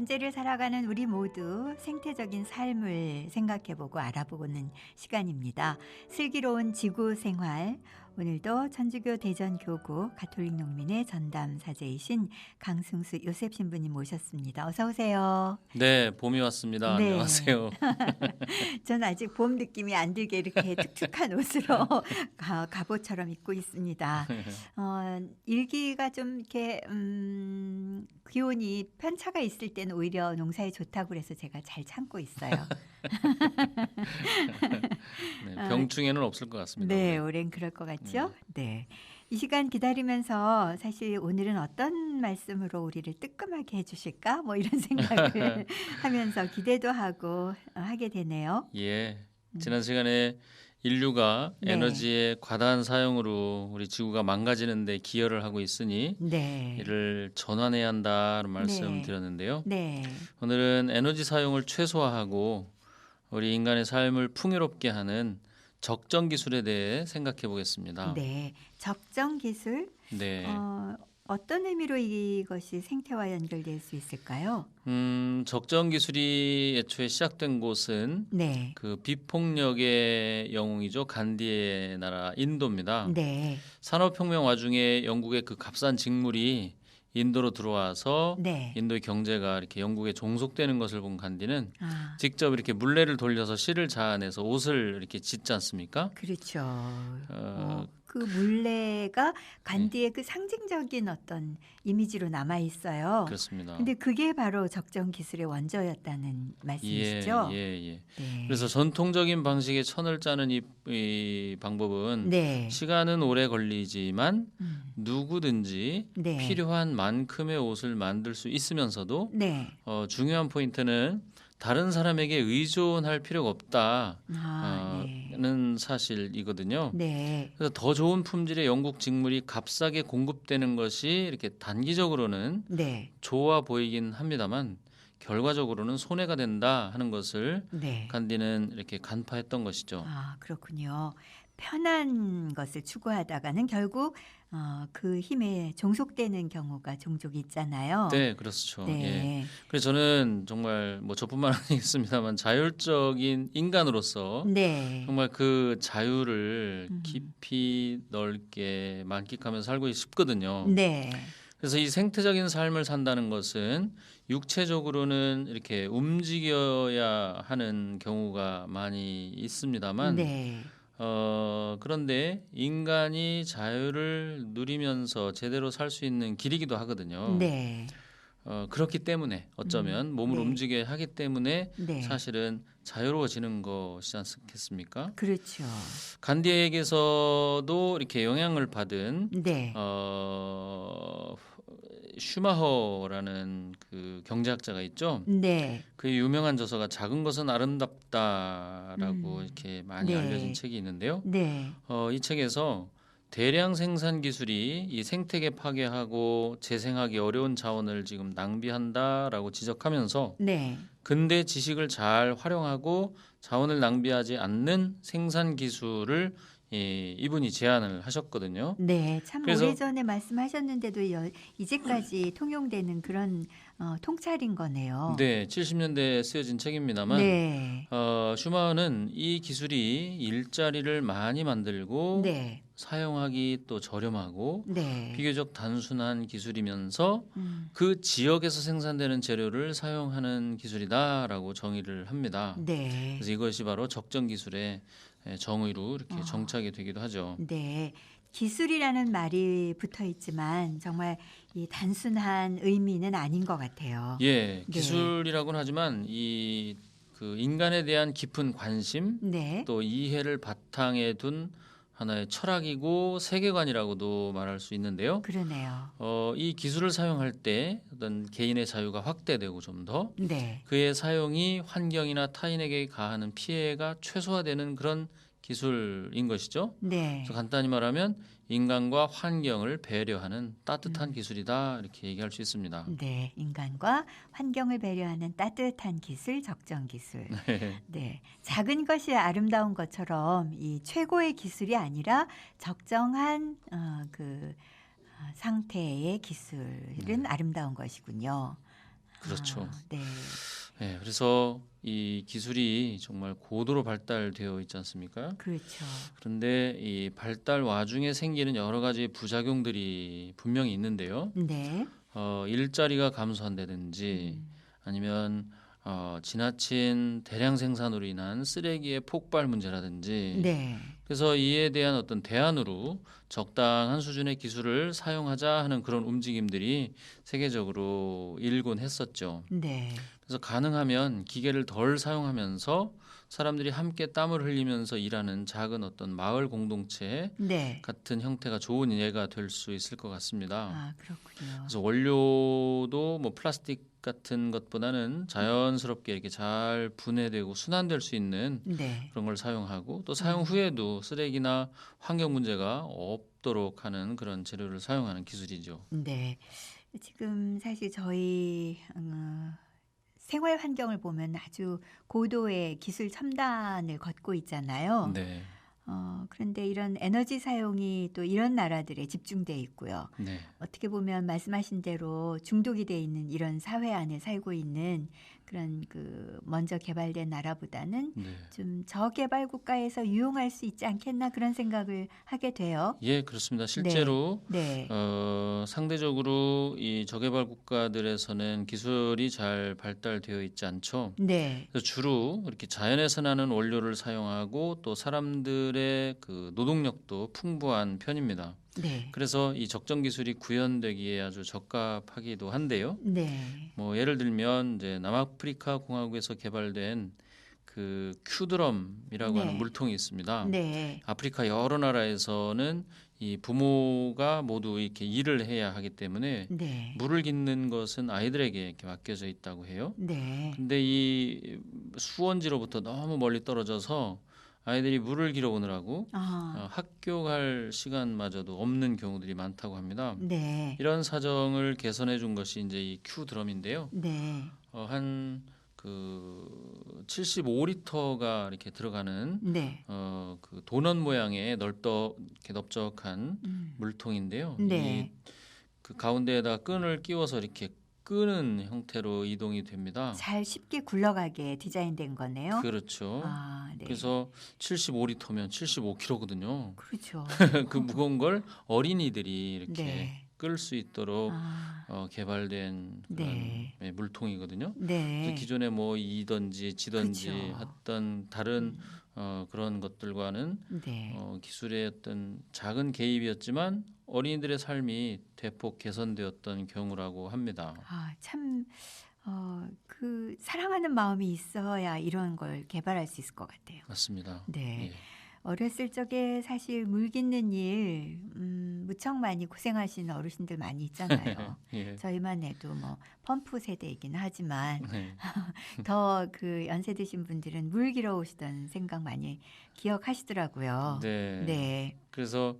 현재를 살아가는 우리 모두 생태적인 삶을 생각해보고 알아보는 시간입니다. 슬기로운 지구 생활. 오늘도 천주교 대전교구 가톨릭 농민의 전담 사제이신 강승수 요셉 신부님 모셨습니다. 어서 오세요. 네, 봄이 왔습니다. 네. 안녕하세요. 전 아직 봄 느낌이 안 들게 이렇게 툭툭한 옷으로 갑옷처럼 입고 있습니다. 일기가 좀 이렇게 기온이 편차가 있을 때는 오히려 농사에 좋다고 그래서 제가 잘 참고 있어요. 네, 병충해는 없을 것 같습니다. 네, 올해는 그럴 것 같죠? 네. 이 시간 기다리면서 사실 오늘은 어떤 말씀으로 우리를 뜨끔하게 해주실까? 뭐 이런 생각을 하면서 기대도 하고 하게 되네요. 예, 지난 시간에 인류가 네. 에너지의 과다한 사용으로 우리 지구가 망가지는 데 기여를 하고 있으니 네. 이를 전환해야 한다는 말씀 네. 드렸는데요. 네. 오늘은 에너지 사용을 최소화하고 우리 인간의 삶을 풍요롭게 하는 적정 기술에 대해 생각해 보겠습니다. 네. 적정 기술. 네. 어떤 의미로 이것이 생태와 연결될 수 있을까요? 적정 기술이 애초에 시작된 곳은 네. 그 비폭력의 영웅이죠. 간디의 나라 인도입니다. 네. 산업혁명 와중에 영국의 그 값싼 직물이 인도로 들어와서 네. 인도의 경제가 이렇게 영국에 종속되는 것을 본 간디는 아, 직접 이렇게 물레를 돌려서 실을 자아내서 옷을 이렇게 짓지 않습니까? 그렇죠. 어, 그 물레가 간디의 그 상징적인 어떤 이미지로 남아 있어요. 그렇습니다. 근데 그게 바로 적정 기술의 원조였다는 말씀이시죠? 예. 네. 그래서 전통적인 방식의 천을 짜는 이 방법은 네. 시간은 오래 걸리지만 음. 누구든지 네. 필요한 만큼의 옷을 만들 수 있으면서도 네. 중요한 포인트는 다른 사람에게 의존할 필요가 없다는 네. 사실이거든요. 네. 그래서 더 좋은 품질의 영국 직물이 값싸게 공급되는 것이 이렇게 단기적으로는 네. 좋아 보이긴 합니다만 결과적으로는 손해가 된다 하는 것을 네. 간디는 이렇게 간파했던 것이죠. 아, 그렇군요. 편한 것을 추구하다가는 결국 그 힘에 종속되는 경우가 종종 있잖아요. 네, 그렇죠. 예. 네. 그래서 저는 정말 뭐 저뿐만 아니겠습니다만 자율적인 인간으로서 네. 정말 그 자유를 음. 깊이 넓게 만끽하면서 살고 싶거든요. 네. 그래서 이 생태적인 삶을 산다는 것은 육체적으로는 이렇게 움직여야 하는 경우가 많이 있습니다만 네. 그런데 인간이 자유를 누리면서 제대로 살 수 있는 길이기도 하거든요. 네. 그렇기 때문에 어쩌면 몸을 네. 움직여야 하기 때문에 네. 사실은 자유로워지는 것이지 않겠습니까? 그렇죠. 간디에게서도 이렇게 영향을 받은 네. 슈마허라는 그 경제학자가 있죠. 네. 그 유명한 저서가 작은 것은 아름답다라고 음. 이렇게 많이 네. 알려진 책이 있는데요. 네. 이 책에서 대량 생산 기술이 이 생태계 파괴하고 재생하기 어려운 자원을 지금 낭비한다라고 지적하면서 네. 근대 지식을 잘 활용하고 자원을 낭비하지 않는 생산 기술을 이분이 제안을 하셨거든요. 네. 참 그래서 오래전에 말씀하셨는데도 이제까지 통용되는 그런 통찰인 거네요. 네, 70년대에 쓰여진 책입니다만 네. 슈마어는 이 기술이 일자리를 많이 만들고 네. 사용하기 또 저렴하고 네. 비교적 단순한 기술이면서 음. 그 지역에서 생산되는 재료를 사용하는 기술이다라고 정의를 합니다. 네. 그래서 이것이 바로 적정 기술의 정의로 이렇게 정착이 되기도 하죠. 네. 기술이라는 말이 붙어 있지만 정말 이 단순한 의미는 아닌 것 같아요. 예, 네. 기술이라고는 하지만 이 그 인간에 대한 깊은 관심 네. 또 이해를 바탕에 둔 하나의 철학이고 세계관이라고도 말할 수 있는데요. 그러네요. 이 기술을 사용할 때 어떤 개인의 자유가 확대되고 좀 더 네. 그의 사용이 환경이나 타인에게 가하는 피해가 최소화되는 그런 기술인 것이죠. 네. 그래서 간단히 말하면 인간과 환경을 배려하는 따뜻한 기술이다 이렇게 얘기할 수 있습니다. 네. 인간과 환경을 배려하는 따뜻한 기술, 적정 기술. 네. 작은 것이 아름다운 것처럼 이 최고의 기술이 아니라 적정한 상태의 기술은 아름다운 것이군요. 그렇죠. 네. 예, 그래서 이 기술이 정말 고도로 발달되어 있지 않습니까? 그렇죠. 그런데 이 발달 와중에 생기는 여러 가지 부작용들이 분명히 있는데요. 네. 일자리가 감소한다든지 아니면 지나친 대량 생산으로 인한 쓰레기의 폭발 문제라든지 네. 그래서 이에 대한 어떤 대안으로 적당한 수준의 기술을 사용하자 하는 그런 움직임들이 세계적으로 일곤 했었죠. 네. 그래서 가능하면 기계를 덜 사용하면서 사람들이 함께 땀을 흘리면서 일하는 작은 어떤 마을 공동체 네. 같은 형태가 좋은 예가 될 수 있을 것 같습니다. 아, 그렇군요. 그래서 원료도 뭐 플라스틱 같은 것보다는 자연스럽게 이렇게 잘 분해되고 순환될 수 있는 네. 그런 걸 사용하고 또 사용 후에도 쓰레기나 환경 문제가 없도록 하는 그런 재료를 사용하는 기술이죠. 네. 지금 사실 저희 생활 환경을 보면 아주 고도의 기술 첨단을 걷고 있잖아요. 네, 그런데 이런 에너지 사용이 또 이런 나라들에 집중돼 있고요. 네, 어떻게 보면 말씀하신 대로 중독이 돼 있는 이런 사회 안에 살고 있는 그런 그 먼저 개발된 나라보다는 네. 좀 저개발 국가에서 유용할 수 있지 않겠나 그런 생각을 하게 돼요. 예, 그렇습니다. 실제로 네. 상대적으로 이 저개발 국가들에서는 기술이 잘 발달되어 있지 않죠. 네. 그래서 주로 이렇게 자연에서 나는 원료를 사용하고 또 사람들의 그 노동력도 풍부한 편입니다. 네. 그래서 이 적정 기술이 구현되기에 아주 적합하기도 한데요. 네. 뭐 예를 들면 이제 남아프리카 공화국에서 개발된 그 큐드럼이라고 하는 네. 물통이 있습니다. 네. 아프리카 여러 나라에서는 이 부모가 모두 이렇게 일을 해야 하기 때문에 네. 물을 깃는 것은 아이들에게 이렇게 맡겨져 있다고 해요. 네. 근데 이 수원지로부터 너무 멀리 떨어져서 아이들이 물을 길어 오느라고 아, 학교 갈 시간마저도 없는 경우들이 많다고 합니다. 네. 이런 사정을 개선해 준 것이 이제 이 큐드럼인데요. 네. 한 그 75리터가 이렇게 들어가는 네. 그 도넛 모양의 이렇게 넓적한 물통인데요. 네. 그 가운데에다 끈을 끼워서 이렇게 끄는 형태로 이동이 됩니다. 잘 쉽게 굴러가게 디자인된 거네요. 그렇죠. 아, 네. 그래서 75리터면 75kg거든요. 그렇죠. 그 무거운 걸 어린이들이 이렇게 네. 끌 수 있도록 아, 개발된 그런 네. 물통이거든요. 그래서 네. 기존에 뭐 이든지 지든지 그렇죠. 했던 다른 그런 것들과는 네. 기술의 어떤 작은 개입이었지만 어린이들의 삶이 대폭 개선되었던 경우라고 합니다. 아, 참, 그 사랑하는 마음이 있어야 이런 걸 개발할 수 있을 것 같아요. 맞습니다. 네. 예. 어렸을 적에 사실 물 깃는 일 무척 많이 고생하시는 어르신들 많이 있잖아요. 예. 저희만 해도 뭐 펌프 세대이긴 하지만 네. 더 그 연세 드신 분들은 물 길어 오시던 생각 많이 기억하시더라고요. 네. 네. 그래서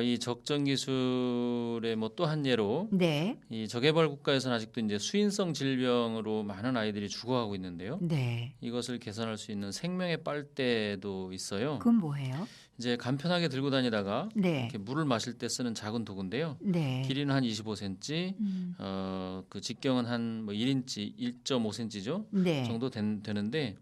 이 적정 기술의 뭐 또 한 예로 네. 이 저개발 국가에서는 아직도 이제 수인성 질병으로 많은 아이들이 죽어가고 있는데요. 네. 이것을 개선할 수 있는 생명의 빨대도 있어요. 그건 뭐예요? 이제 간편하게 들고 다니다가 네. 이렇게 물을 마실 때 쓰는 작은 도구인데요. 네. 길이는 한 25cm, 그 직경은 한 뭐 1인치, 1.5cm죠. 네. 정도 되는데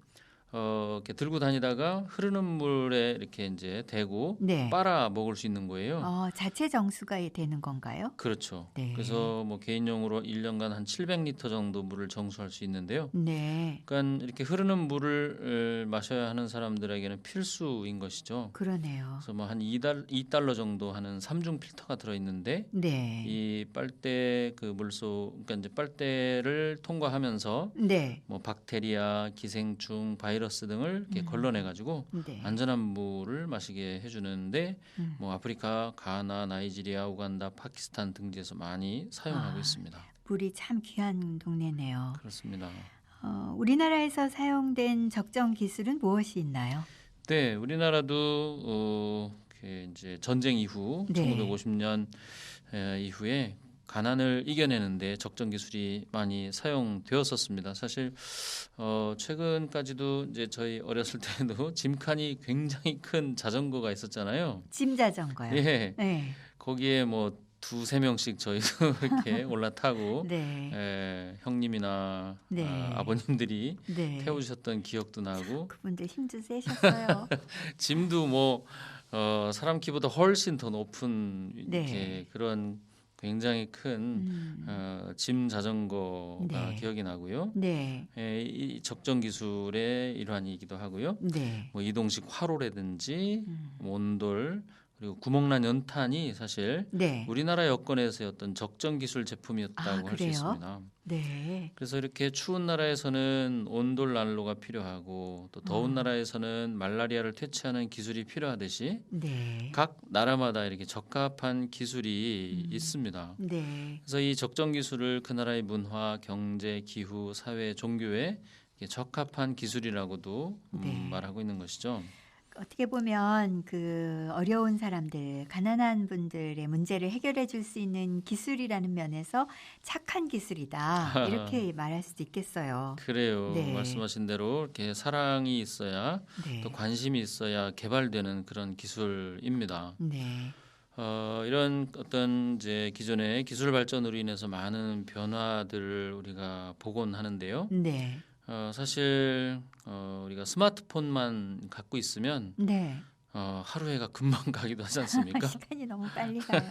이렇게 들고 다니다가 흐르는 물에 이렇게 이제 대고 네. 빨아 먹을 수 있는 거예요. 자체 정수가 되는 건가요? 그렇죠. 네. 그래서 뭐 개인용으로 1년간 한 700리터 정도 물을 정수할 수 있는데요. 네. 그러니까 이렇게 흐르는 물을 마셔야 하는 사람들에게는 필수인 것이죠. 그러네요. 그래서 뭐 한 2달러 정도 하는 3중 필터가 들어 있는데 네. 이 빨대 그 물소 그러니까 이제 빨대를 통과하면서 네. 뭐 박테리아, 기생충, 바이러스 등을 이렇게 걸러내 가지고 네. 안전한 물을 마시게 해주는데 음. 뭐 아프리카, 가나, 나이지리아, 우간다, 파키스탄 등지에서 많이 사용하고 아. 있습니다. 물이 참 귀한 동네네요. 그렇습니다. 우리나라에서 사용된 적정 기술은 무엇이 있나요? 네, 우리나라도 이제 전쟁 이후 네. 1950년 이후에 가난을 이겨내는데 적정 기술이 많이 사용되었었습니다. 사실 최근까지도 이제 저희 어렸을 때도 짐칸이 굉장히 큰 자전거가 있었잖아요. 짐 자전거요. 예, 네. 거기에 뭐 두세 명씩 저희도 이렇게 올라타고 네. 형님이나 네. 아버님들이 네. 태우셨던 기억도 나고 그분들 힘도 세셨어요. 짐도 뭐 사람 키보다 훨씬 더 높은 네. 이렇게 그런 굉장히 큰 짐 자전거가 네. 기억이 나고요. 네. 이 적정 기술의 일환이기도 하고요. 네. 뭐 이동식 화로라든지 음. 온돌 그리고 구멍난 연탄이 사실 네. 우리나라 여건에서의 어떤 적정 기술 제품이었다고 할 수 그래요? 있습니다. 네. 그래서 이렇게 추운 나라에서는 온돌 난로가 필요하고 또 더운 나라에서는 말라리아를 퇴치하는 기술이 필요하듯이 네. 각 나라마다 이렇게 적합한 기술이 있습니다. 네. 그래서 이 적정 기술을 그 나라의 문화, 경제, 기후, 사회, 종교에 이렇게 적합한 기술이라고도 네. 말하고 있는 것이죠. 어떻게 보면 그 어려운 사람들, 가난한 분들의 문제를 해결해 줄 수 있는 기술이라는 면에서 착한 기술이다. 이렇게 말할 수도 있겠어요. 그래요. 네. 말씀하신 대로 이렇게 사랑이 있어야 네. 또 관심이 있어야 개발되는 그런 기술입니다. 네. 이런 어떤 이제 기존의 기술 발전으로 인해서 많은 변화들을 우리가 보곤 하는데요. 네. 사실 우리가 스마트폰만 갖고 있으면 네. 하루해가 금방 가기도 하지 않습니까? 시간이 너무 빨리 가요.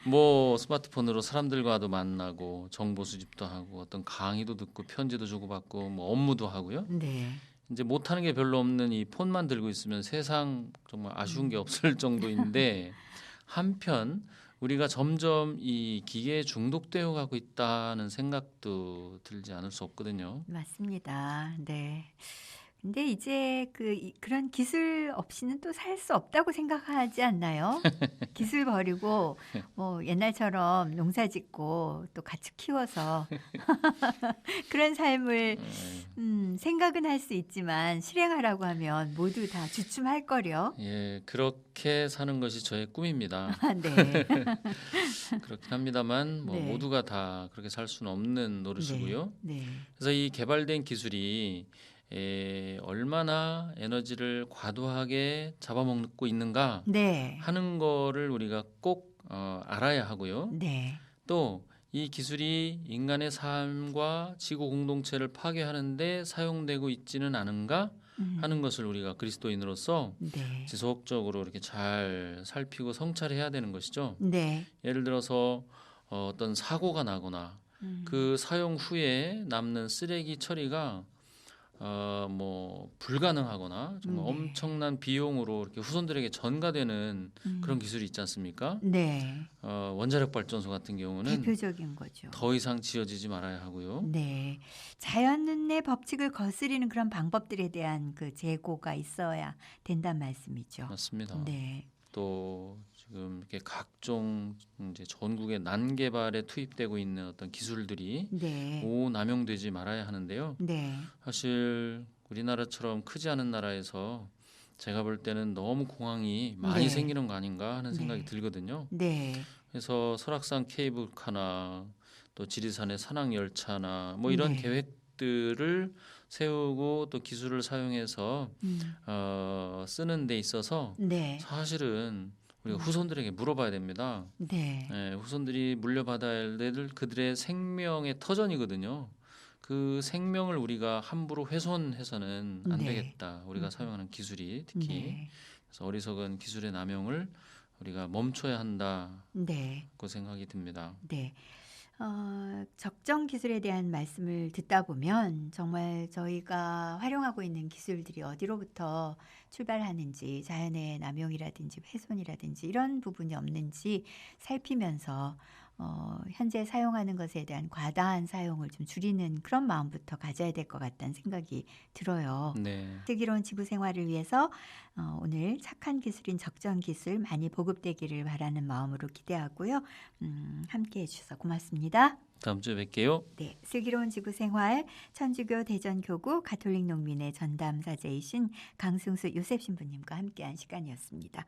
뭐 스마트폰으로 사람들과도 만나고 정보 수집도 하고 어떤 강의도 듣고 편지도 주고받고 뭐 업무도 하고요. 네. 이제 못하는 게 별로 없는 이 폰만 들고 있으면 세상 정말 아쉬운 게 없을 정도인데 한편 우리가 점점 이 기계에 중독되어 가고 있다는 생각도 들지 않을 수 없거든요. 맞습니다. 네. 근데 이제 그런 기술 없이는 또 살 수 없다고 생각하지 않나요? 기술 버리고 뭐 옛날처럼 농사 짓고 또 가축 키워서 그런 삶을 생각은 할 수 있지만 실행하라고 하면 모두 다 주춤할 거려. 예, 그렇게 사는 것이 저의 꿈입니다. 네. 그렇긴 합니다만 뭐 네. 모두가 다 그렇게 살 수는 없는 노릇이고요. 네. 그래서 이 개발된 기술이 얼마나 에너지를 과도하게 잡아먹고 있는가 네. 하는 거를 우리가 꼭 알아야 하고요. 네. 또 이 기술이 인간의 삶과 지구 공동체를 파괴하는데 사용되고 있지는 않은가 하는 것을 우리가 그리스도인으로서 네. 지속적으로 이렇게 잘 살피고 성찰해야 되는 것이죠. 네. 예를 들어서 어떤 사고가 나거나 그 사용 후에 남는 쓰레기 처리가 뭐 불가능하거나 정말 네. 엄청난 비용으로 이렇게 후손들에게 전가되는 그런 기술이 있지 않습니까? 네. 원자력 발전소 같은 경우는 대표적인 거죠. 더 이상 지어지지 말아야 하고요. 네. 자연의 법칙을 거스리는 그런 방법들에 대한 그 재고가 있어야 된다는 말씀이죠. 맞습니다. 네. 또 지금 이렇게 각종 이제 전국의 난개발에 투입되고 있는 어떤 기술들이 네. 오남용되지 말아야 하는데요. 네. 사실 우리나라처럼 크지 않은 나라에서 제가 볼 때는 너무 공항이 많이 네. 생기는 거 아닌가 하는 생각이 네. 들거든요. 네. 그래서 설악산 케이블카나 또 지리산의 산악열차나 뭐 이런 네. 계획들을 세우고 또 기술을 사용해서 쓰는 데 있어서 네. 사실은 우리가 후손들에게 물어봐야 됩니다. 네. 후손들이 물려받아야 될 그들의 생명의 터전이거든요. 그 생명을 우리가 함부로 훼손해서는 안 네. 되겠다. 우리가 사용하는 기술이 특히 네. 그래서 어리석은 기술의 남용을 우리가 멈춰야 한다고 네. 생각이 듭니다. 네. 적정 기술에 대한 말씀을 듣다 보면 정말 저희가 활용하고 있는 기술들이 어디로부터 출발하는지 자연의 남용이라든지 훼손이라든지 이런 부분이 없는지 살피면서 현재 사용하는 것에 대한 과다한 사용을 좀 줄이는 그런 마음부터 가져야 될 것 같다는 생각이 들어요. 네. 슬기로운 지구 생활을 위해서 오늘 착한 기술인 적정 기술 많이 보급되기를 바라는 마음으로 기대하고요. 함께해 주셔서 고맙습니다. 다음 주에 뵐게요. 네, 슬기로운 지구 생활 천주교 대전교구 가톨릭 농민의 전담사제이신 강승수 요셉 신부님과 함께한 시간이었습니다.